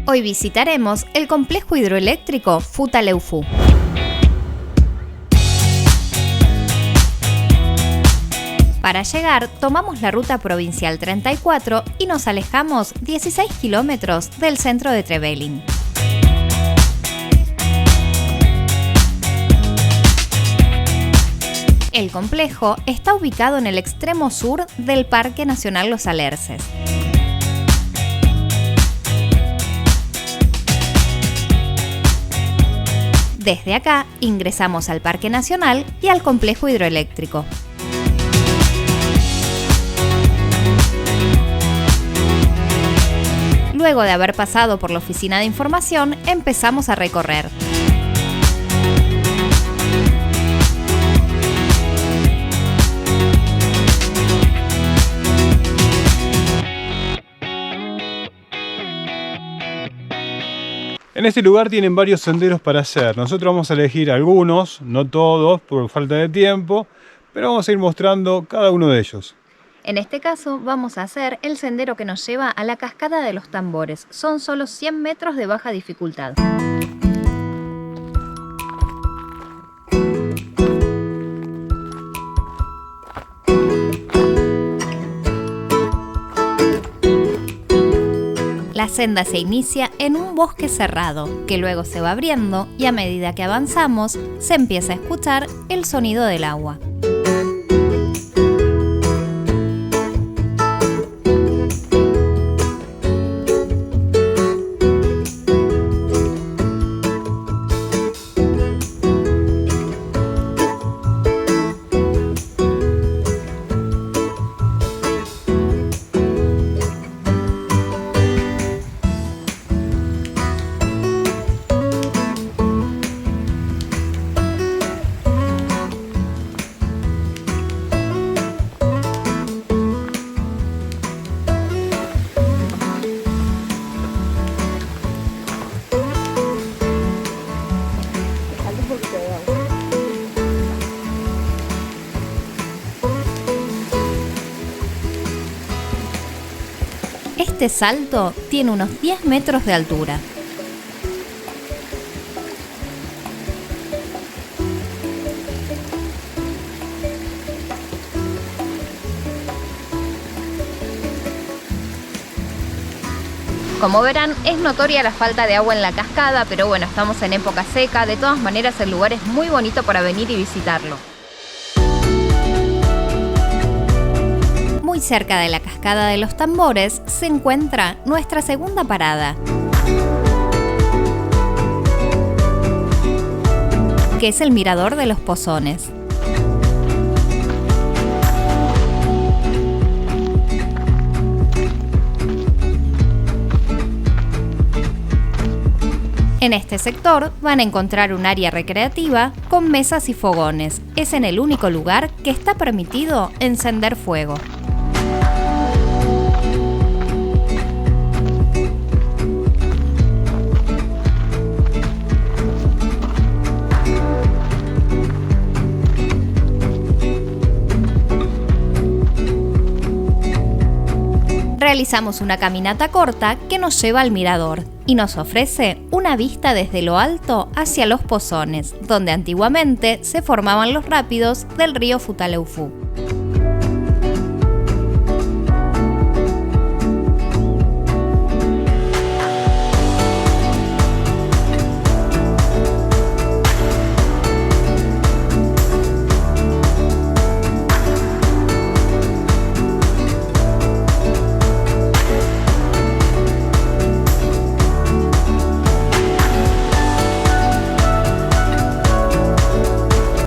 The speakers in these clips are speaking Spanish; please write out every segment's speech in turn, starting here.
Hoy visitaremos el complejo hidroeléctrico Futaleufú. Para llegar, tomamos la ruta provincial 34 y nos alejamos 16 kilómetros del centro de Trevelin. El complejo está ubicado en el extremo sur del Parque Nacional Los Alerces. Desde acá ingresamos al Parque Nacional y al complejo hidroeléctrico. Luego de haber pasado por la oficina de información, empezamos a recorrer. En este lugar tienen varios senderos para hacer. Nosotros vamos a elegir algunos, no todos por falta de tiempo, pero vamos a ir mostrando cada uno de ellos. En este caso vamos a hacer el sendero que nos lleva a la Cascada de los Tambores. Son solo 100 metros de baja dificultad. La senda se inicia en un bosque cerrado, que luego se va abriendo y a medida que avanzamos se empieza a escuchar el sonido del agua. Este salto tiene unos 10 metros de altura. Como verán, es notoria la falta de agua en la cascada, pero bueno, estamos en época seca. De todas maneras, el lugar es muy bonito para venir y visitarlo. Muy cerca de la Cascada de los Tambores se encuentra nuestra segunda parada, que es el Mirador de los Pozones. En este sector van a encontrar un área recreativa con mesas y fogones. Es en el único lugar que está permitido encender fuego. Realizamos una caminata corta que nos lleva al mirador y nos ofrece una vista desde lo alto hacia los pozones, donde antiguamente se formaban los rápidos del río Futaleufú.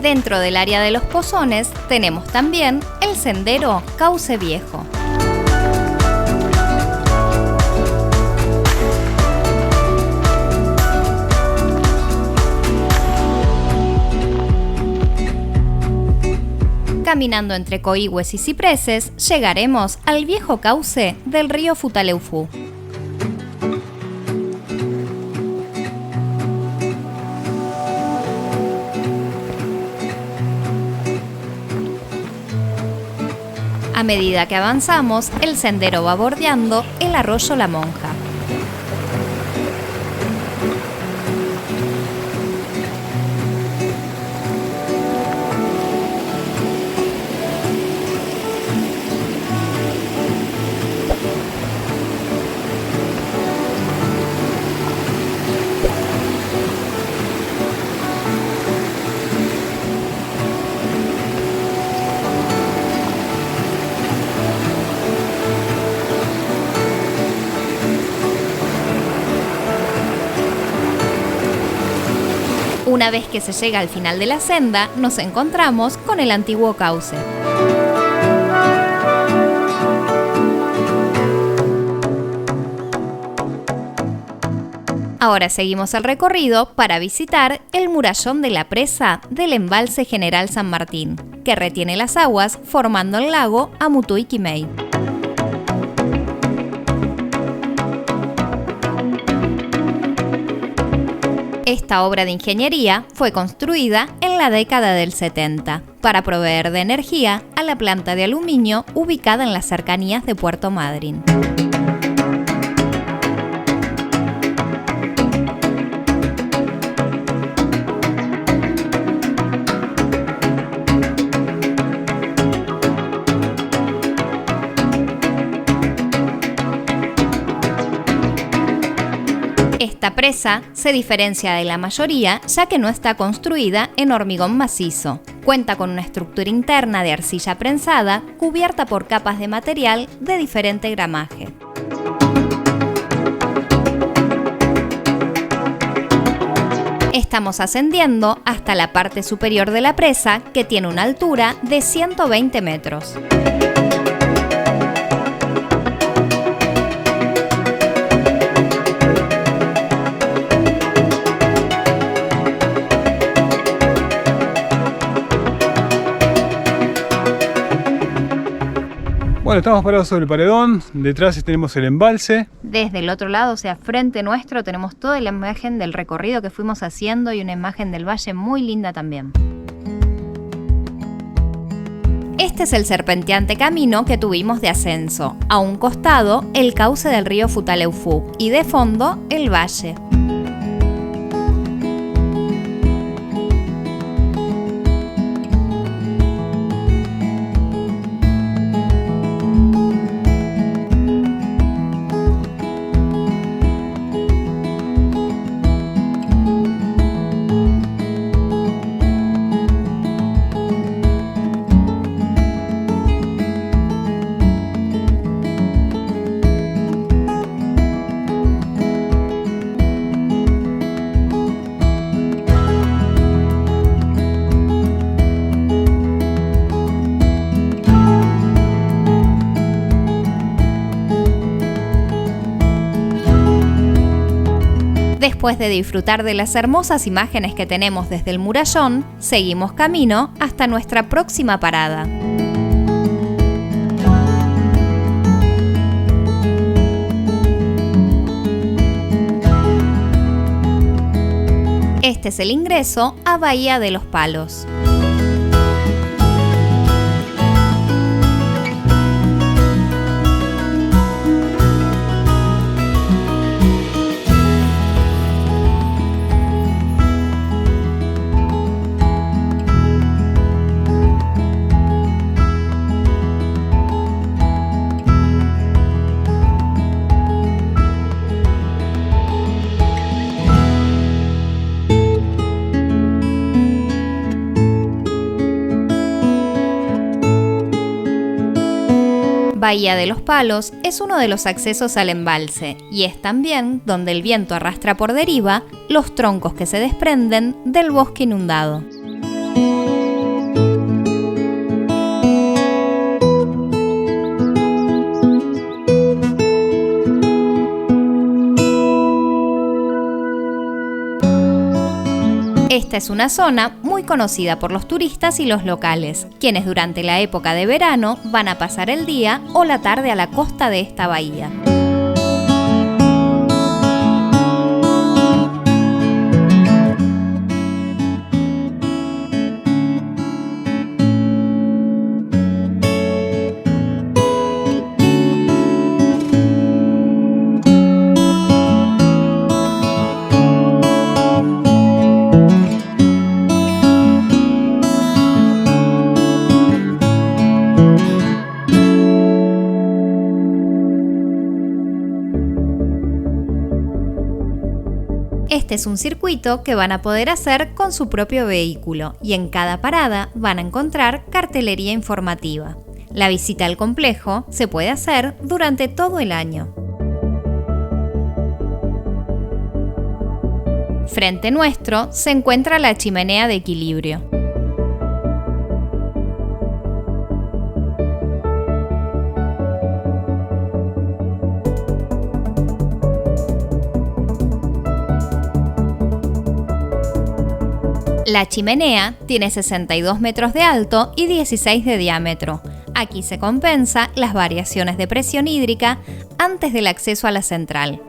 Dentro del área de los pozones tenemos también el sendero Cauce Viejo. Caminando entre coigües y cipreses, llegaremos al viejo cauce del río Futaleufú. A medida que avanzamos, el sendero va bordeando el arroyo La Monja. Una vez que se llega al final de la senda, nos encontramos con el antiguo cauce. Ahora seguimos el recorrido para visitar el murallón de la presa del embalse General San Martín, que retiene las aguas formando el lago Amutuy-Quimei. Esta obra de ingeniería fue construida en la década del 70 para proveer de energía a la planta de aluminio ubicada en las cercanías de Puerto Madryn. Esta presa se diferencia de la mayoría ya que no está construida en hormigón macizo. Cuenta con una estructura interna de arcilla prensada cubierta por capas de material de diferente gramaje. Estamos ascendiendo hasta la parte superior de la presa, que tiene una altura de 120 metros. Bueno, estamos parados sobre el paredón, detrás tenemos el embalse. Desde el otro lado, o sea, frente nuestro, tenemos toda la imagen del recorrido que fuimos haciendo y una imagen del valle muy linda también. Este es el serpenteante camino que tuvimos de ascenso. A un costado, el cauce del río Futaleufú y de fondo, el valle. Después de disfrutar de las hermosas imágenes que tenemos desde el murallón, seguimos camino hasta nuestra próxima parada. Este es el ingreso a Bahía de los Palos. Bahía de los Palos es uno de los accesos al embalse y es también donde el viento arrastra por deriva los troncos que se desprenden del bosque inundado. Esta es una zona muy conocida por los turistas y los locales, quienes durante la época de verano van a pasar el día o la tarde a la costa de esta bahía. Este es un circuito que van a poder hacer con su propio vehículo y en cada parada van a encontrar cartelería informativa. La visita al complejo se puede hacer durante todo el año. Frente nuestro se encuentra la chimenea de equilibrio. La chimenea tiene 62 metros de alto y 16 de diámetro. Aquí se compensa las variaciones de presión hídrica antes del acceso a la central.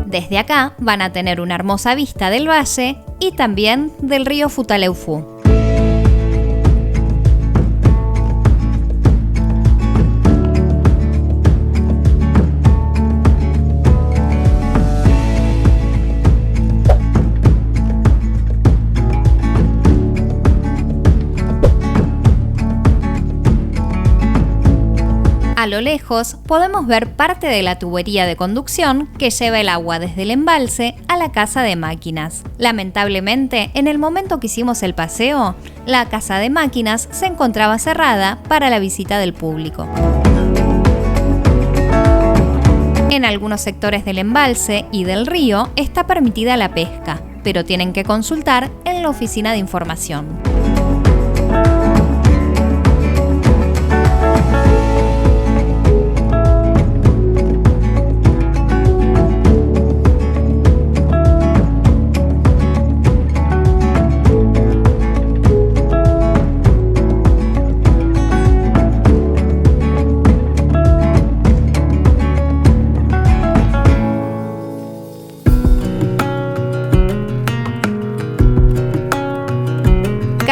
Desde acá van a tener una hermosa vista del valle y también del río Futaleufú. A lo lejos podemos ver parte de la tubería de conducción que lleva el agua desde el embalse a la casa de máquinas. Lamentablemente, en el momento que hicimos el paseo, la casa de máquinas se encontraba cerrada para la visita del público. En algunos sectores del embalse y del río está permitida la pesca, pero tienen que consultar en la oficina de información.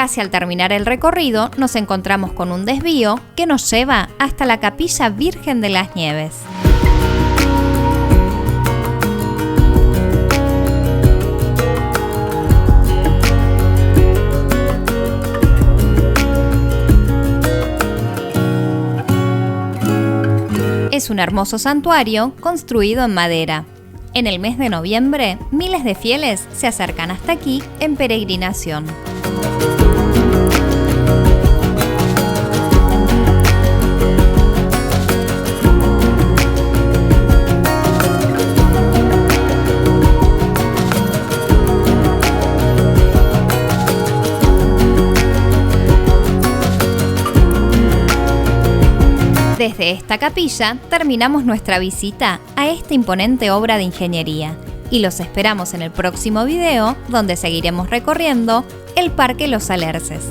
Casi al terminar el recorrido nos encontramos con un desvío que nos lleva hasta la Capilla Virgen de las Nieves. Es un hermoso santuario construido en madera. En el mes de noviembre, miles de fieles se acercan hasta aquí en peregrinación. Desde esta capilla terminamos nuestra visita a esta imponente obra de ingeniería y los esperamos en el próximo video donde seguiremos recorriendo el Parque Los Alerces.